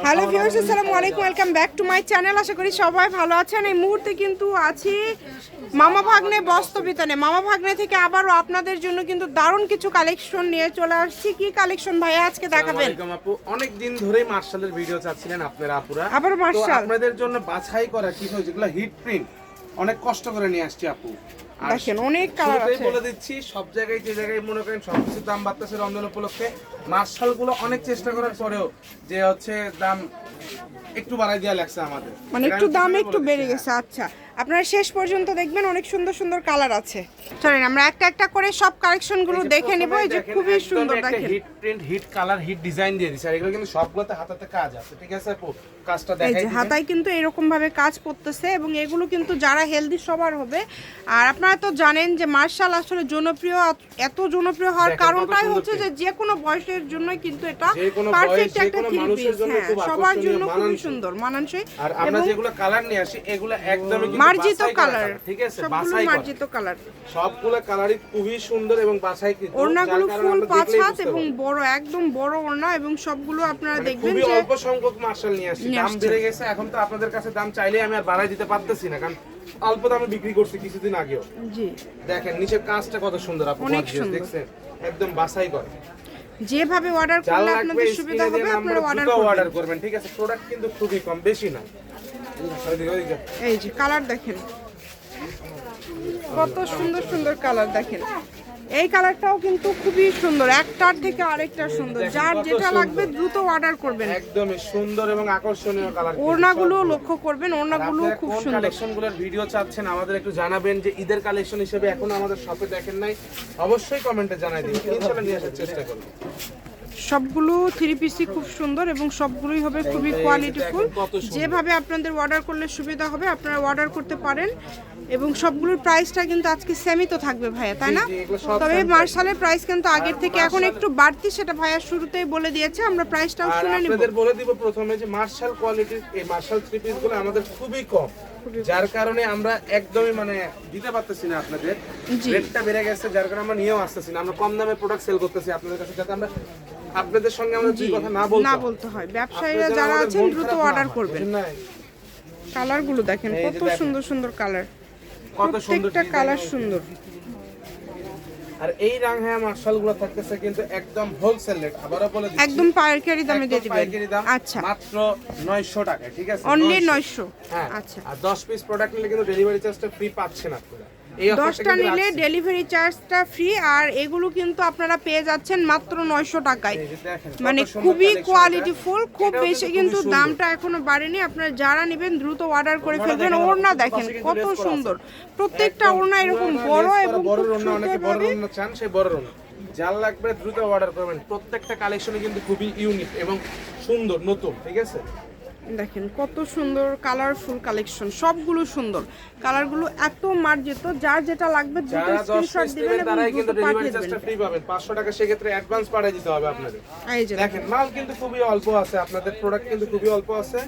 Hello viewers, আসসালামু আলাইকুম, welcome back to my channel. আশা করি সবাই ভালো আছেন। এই মুহূর্তে কিন্তু আছি মামা ভাগ্নে বস্ত্রবিতানে। মামা ভাগ্নে থেকে আবারও আপনাদের জন্য কিন্তু দারুণ কিছু কালেকশন নিয়ে চলে আসছি। কি কালেকশন ভাইয়া আজকে দেখাবেন? আপু অনেক দিন ধরেই মার্শালের ভিডিও চাচ্ছিলেন আপনারা আপুরা, আবার মার্শাল আপনাদের জন্য বাছাই করা কিছু যেগুলো হিট প্রিন্ট অনেক কষ্ট করে নিয়ে আসছি আপু। দেখেন অনেক কালার আছে, বলে দিচ্ছি সব জায়গায় যে জায়গায় মনে করেন সবকিছু দাম বাড়তেছে রমজান উপলক্ষে, মার্শাল গুলো অনেক চেষ্টা করার পরেও যে হচ্ছে দাম একটু বাড়াই দেওয়া লাগছে আমাদের, মানে একটু দাম একটু বেড়ে গেছে। আচ্ছা, আপনারা শেষ পর্যন্ত দেখবেন, অনেক সুন্দর সুন্দর কালার আছে। চলেন আমরা একটা একটা করে সব কালেকশন গুলো দেখে নেব। এই যে খুবই সুন্দর দেখেন, hit print, hit colour, hit design দিয়ে দিছে। আর এগুলো কিন্তু সবগুলোতে হাতাতে কাজ আছে, ঠিক আছে আপু? কাজটা দেখাই এই যে হাতায় কিন্তু এরকম ভাবে কাজ করতেছে, এবং এগুলো কিন্তু যারা হেলদি সবার হবে। আর আপনারা তো জানেন যে মার্শাল আসলে জনপ্রিয়, এত জনপ্রিয় হওয়ার কারণটাই হচ্ছে যে যে কোনো বয়সের জন্য কিন্তু এটা পারফেক্ট একটা থ্রি পিস। হ্যাঁ, সবার জন্য খুবই সুন্দর মানানসই। আর আমরা যেগুলো কালার নিয়ে আসি এগুলো একদমই কিন্তু মার্জিত কালার, ঠিক আছে? সবগুলো মার্জিত কালার, সবগুলো কালারই খুবই সুন্দর এবং বাছাইকৃত। ওড়নাগুলো ফুল পাঁচ হাত এবং বড়, একদম বড় ওড়না, এবং সবগুলো আপনারা দেখবেন খুবই যে অল্প সংখ্যক মার্শাল নিয়ে আসি। দাম বেড়ে গেছে, এখন তো আপনাদের কাছে দাম চাইলেই আমি আর বাড়াই দিতে পারতেছি না, কারণ অল্প দামে বিক্রি করছি কিছুদিন আগেও। জি দেখেন নিচের কাজটা কত সুন্দর আপু, অনেক সুন্দর দেখছেন, একদম বাছাই করে। যেভাবে অর্ডার করলে আপনাদের সুবিধা হবে আপনারা অর্ডার করবেন, ঠিক আছে? প্রোডাক্ট কিন্তু খুবই কম, বেশি না। এই যে কালার দেখেন, কত সুন্দর সুন্দর কালার দেখেন। এই কালারটাও কিন্তু খুবই সুন্দর, একটার থেকে আরেকটা সুন্দর। যার যেটা লাগবে দ্রুত অর্ডার করবেন। একদমই সুন্দর এবং আকর্ষণীয় কালার। ওড়নাগুলো লক্ষ্য করবেন, ওড়নাগুলো খুব সুন্দর। কালেকশনগুলোর ভিডিও চাচ্ছেন আমাদের একটু জানাবেন, যে ঈদের কালেকশন হিসেবে এখনো আমাদের শপে দেখেন নাই, অবশ্যই কমেন্টে জানাই দিন, ইনশাআল্লাহ নিয়ে আসার চেষ্টা করব। সবগুলো থ্রি পিসই খুব সুন্দর এবং সবগুলোই হবে খুবই কোয়ালিটিফুল। যেভাবে আপনাদের অর্ডার করলে সুবিধা হবে আপনারা অর্ডার করতে পারেন। এবং সবগুলোর প্রাইসটা কিন্তু আজকে সেমই তো থাকবে ভাইয়া, তাই না? তবে মার্শালের প্রাইস কিন্তু আগের থেকে এখন একটু বাড়তি, সেটা ভাইয়া শুরুতেই বলে দিয়েছে, আমরা প্রাইসটাও শুনে নিব। আপনাদের বলে দিব প্রথমে যে মার্শাল কোয়ালিটির এই মার্শাল থ্রি পিসগুলো আমাদের খুবই কম, যার কারণে আমরা একদমই মানে দিতে পারতেছি না আপনাদের। রেটটা বেড়ে গেছে, যার কারণে আমরা নিয়েও আসতেছি না। আমরা কম দামে প্রোডাক্ট সেল করতেছি আপনাদের কাছে, যাতে আমরা আপনাদের সঙ্গে আমরা দুই কথা না বলতে হয়। ব্যবসায়ীরা যারা আছেন দ্রুত অর্ডার করবেন। কালারগুলো দেখেন, কত সুন্দর সুন্দর কালার, প্রত্যেকটা কালার সুন্দর। আর এই রাংহায়া মার্শালগুলো থাকতেছে কিন্তু একদম হোলসেল রেট, আবারো বলে দিচ্ছি, একদম পাইকারি দামে দিয়ে দিবেন। আচ্ছা, মাত্র 900 টাকা, ঠিক আছে? অনলি 900। হ্যাঁ, আচ্ছা। আর 10 পিস প্রোডাক্ট নিলে কিন্তু ডেলিভারি চার্জটা ফ্রি পাচ্ছেন আপনারা। 10টা নিলে ডেলিভারি চার্জটা ফ্রি, আর এগুলো কিন্তু আপনারা পেয়ে যাচ্ছেন মাত্র 900 টাকায়। মানে খুবই কোয়ালিটিফুল, খুব বেশি কিন্তু দামটা এখনো বাড়েনি। আপনারা যারা নেবেন দ্রুত অর্ডার করে ফেলবেন। ওড়না দেখেন কত সুন্দর, প্রত্যেকটা ওড়না এরকম বড় এবং বড় ওড়না, অনেকে বড় ওড়না চান, সেই বড় ওড়না যার লাগবে দ্রুত অর্ডার করবেন। প্রত্যেকটা কালেকশনে কিন্তু খুবই ইউনিক এবং সুন্দর, নতুন, ঠিক আছে? দেখেন কত সুন্দর কালারফুল কালেকশন, সবগুলো সুন্দর, কালারগুলো এত মার্জিত। যার যেটা লাগবে দ্রুত স্ক্রিনশট দিবেন এবং দ্রুত পাঠিয়ে দিবেন। ফ্রি পাবেন 500 টাকা, সেক্ষেত্রে অ্যাডভান্স পাঠিয়ে দিতে হবে আপনাদের। এই যে দেখেন মাল কিন্তু খুবই অল্প আছে, আপনাদের প্রোডাক্ট কিন্তু খুবই অল্প আছে,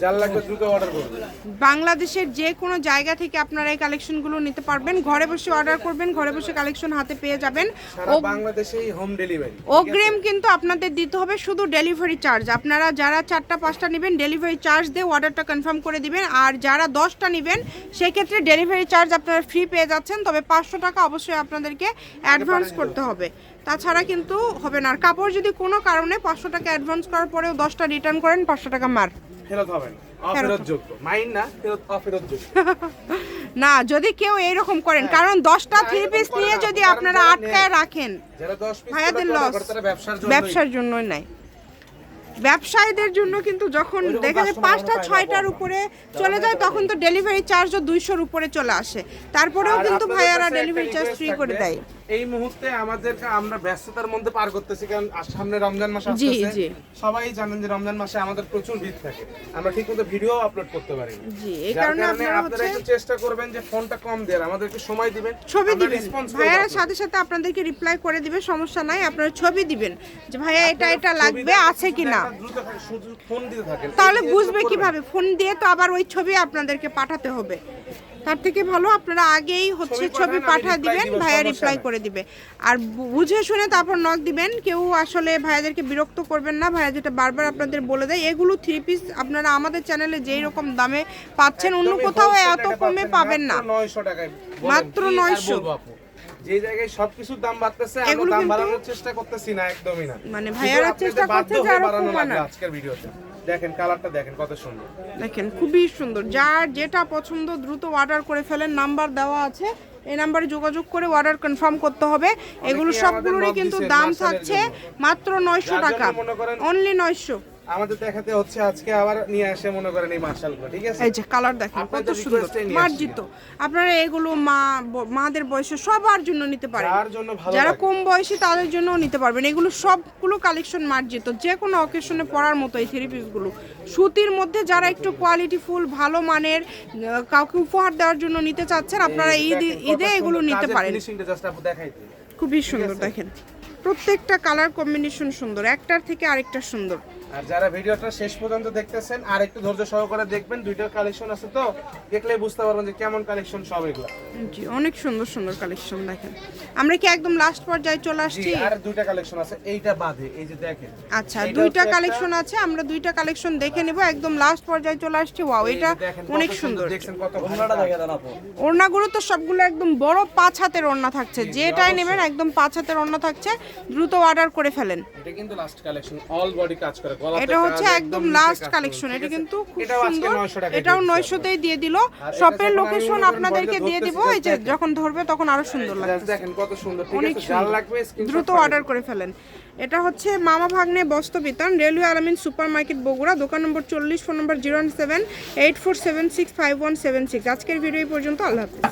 যার লাগবে দ্রুত অর্ডার করবেন। বাংলাদেশের যে কোনো জায়গা থেকে আপনারা এই কালেকশনগুলো নিতে পারবেন। ঘরে বসে অর্ডার করবেন, ঘরে বসে কালেকশন হাতে পেয়ে যাবেন। সারা বাংলাদেশেই হোম ডেলিভারি। অগ্রিম কিন্তু আপনাদের দিতে হবে শুধু ডেলিভারি চার্জ। আপনারা যারা 4টা 5টা নেবেন ডেলিভারি চার্জ দিয়ে অর্ডারটা কনফার্ম করে দিবেন, আর যারা 10টা নেবেন সেক্ষেত্রে ডেলিভারি চার্জ আপনারা ফ্রি পেয়ে যাচ্ছেন। তবে 500 টাকা অবশ্যই আপনাদেরকে অ্যাডভান্স করতে হবে, তাছাড়া কিন্তু হবে না। আর কাপড় যদি কোনো কারণে 500 টাকা অ্যাডভান্স করার পরেও 10টা রিটার্ন করেন, 500 টাকা মার ফেরত হবে না, অফেরত যোগ্য, মাইন্ড না, ফেরত অফেরত যোগ্য না। যদি কেউ এইরকম করেন, কারণ 10টা থ্রি পিস নিয়ে যদি আপনারা আটকায় রাখেন, যারা 10 পিস ভাইয়াদের লস, তারা ব্যবসার জন্যই নাই। ব্যবসায়ীদের জন্য কিন্তু যখন দেখা যায় 5টা 6টার উপরে চলে যায়, তখন তো ডেলিভারি চার্জও 200-র উপরে চলে আসে। তারপরেও কিন্তু ভাইয়ারা ডেলিভারি চার্জ ফ্রি করে দেয়। এই মুহূর্তে আমাদেরকে আমরা ব্যস্ততার মধ্যে পার করতেছি, কারণ সামনে রমজান মাস জি আসছে। জি, সবাই জানেন যে রমজান মাসে আমাদের প্রচুর ভিড় থাকে, আমরা ঠিকমতো ভিডিও আপলোড করতে পারি না। জি, এই কারণে আপনারা একটু চেষ্টা করবেন যে ফোনটা কম দেওয়ার, আমাদেরকে সময় দিবেন, ছবি দিবেন, ভাইয়ারা সাথে সাথে আপনাদেরকে রিপ্লাই করে দিবে, সমস্যা নাই। আপনারা ছবি দিবেন যে ভাইয়া এটা লাগবে, আছে কিনা। ফোন দিতে থাকেন, তাহলে বুঝবে কিভাবে? ফোন দিয়ে তো আবার ওই ছবি আপনাদেরকে পাঠাতে হবে। তার থেকে ভালো আপনারা আগেই হচ্ছে ছবি পাঠিয়ে দিবেন, ভাইয়া রিপ্লাই করে দিবে। আর বুঝে শুনে তারপর নক দিবেন, কেউ আসলে ভাইয়াদেরকে বিরক্ত করবেন না। ভাইয়া যেটা বারবার আপনাদের বলে দেয়, এগুলো 3 পিস আপনারা আমাদের চ্যানেলে যেই রকম দামে পাচ্ছেন অন্য কোথাও এত কমে পাবেন না, 900 টাকায়। মাত্র 900। যে জায়গায় সবকিছুর দাম বাড়তেছে আমরা দাম বাড়ানোর চেষ্টা করতেছি না, একদমই না। মানে ভাইয়ারা চেষ্টা করছে যে আরো কমানো। আজকের ভিডিওতে দেখেন কালারটা দেখেন কত সুন্দর, দেখেন খুবই সুন্দর। যার যেটা পছন্দ দ্রুত অর্ডার করে ফেলেন, নাম্বার দেওয়া আছে, এই নাম্বারে যোগাযোগ করে অর্ডার কনফার্ম করতে হবে। এগুলো সবগুলোরই কিন্তু দাম থাকছে মাত্র 900 টাকা, অনলি 900। আমাদের দেখাতে হচ্ছে আজকে আবার নিয়ে আসে মনে করেন এই মার্শালগুলো, ঠিক আছে? এই যে কালার দেখেন কত সুন্দর, মার্জিত। আপনারা এগুলো মাদের বয়সে সবার জন্য নিতে পারেন, যারা কম বয়সী তাদের জন্যও নিতে পারবেন। এগুলো সবগুলো কালেকশন মার্জিত, যে কোনো অকেশনে পরার মতো এই 3 পিসগুলো। সুতির মধ্যে যারা একটু কোয়ালিটিফুল ভালো মানের কাউকে উপহার দেওয়ার জন্য নিতে চাচ্ছেন, আপনারা ঈদে এগুলো নিতে পারেন। খুবই সুন্দর, দেখেন প্রত্যেকটা কালার কম্বিনেশন সুন্দর, একটার থেকে আরেকটা সুন্দর। আর যারা ভিডিওটা শেষ পর্যন্ত দেখতেছেন আর একটু ধৈর্য সহকারে দেখবেন, দুইটার কালেকশন আছে তো, দেখলেই বুঝতে পারবেন যে কেমন কালেকশন সব এগুলো। জি অনেক সুন্দর সুন্দর কালেকশন। দেখেন আমরা কি একদম লাস্ট পর্যায়ে চলে আসছি? আর দুইটা কালেকশন আছে, এইটা বাদে এই যে দেখেন। আচ্ছা দুইটা কালেকশন আছে, আমরা দুইটা কালেকশন দেখে নিব, একদম লাস্ট পর্যায়ে চলে আসছি। ওয়াও এটা অনেক সুন্দর, দেখছেন কত ওড়নাটা দেখেন আপু। ওড়নাগুলো তো সবগুলো একদম বড় 5 হাতের ওড়না থাকছে, যেটাই নেবেন একদম 5 হাতের ওড়না থাকছে, দ্রুত অর্ডার করে ফেলেন। এটা কিন্তু লাস্ট কালেকশন, অল বডি কাজ করে, এটা হচ্ছে একদম লাস্ট কালেকশন। এটা কিন্তু খুব সুন্দর, এটাও 900 তেই দিয়ে দিল। শপের লোকেশন আপনাদেরকে দিয়ে দিব, এই যে যখন ধরবে তখন আরো সুন্দর লাগবে। দেখেন কত সুন্দর, ঠিক অনেক আছে? যার লাগবে দ্রুত অর্ডার করে ফেলেন। এটা হচ্ছে মামা ভাগ্নে বস্ত্রবিতান, রেলওয়ে আলামিন সুপার মার্কেট বগুড়া, দোকান নম্বর 40, ফোন নম্বর 01784765176। আজকের ভিডিও এই পর্যন্ত, আল্লাহ হাফেজ।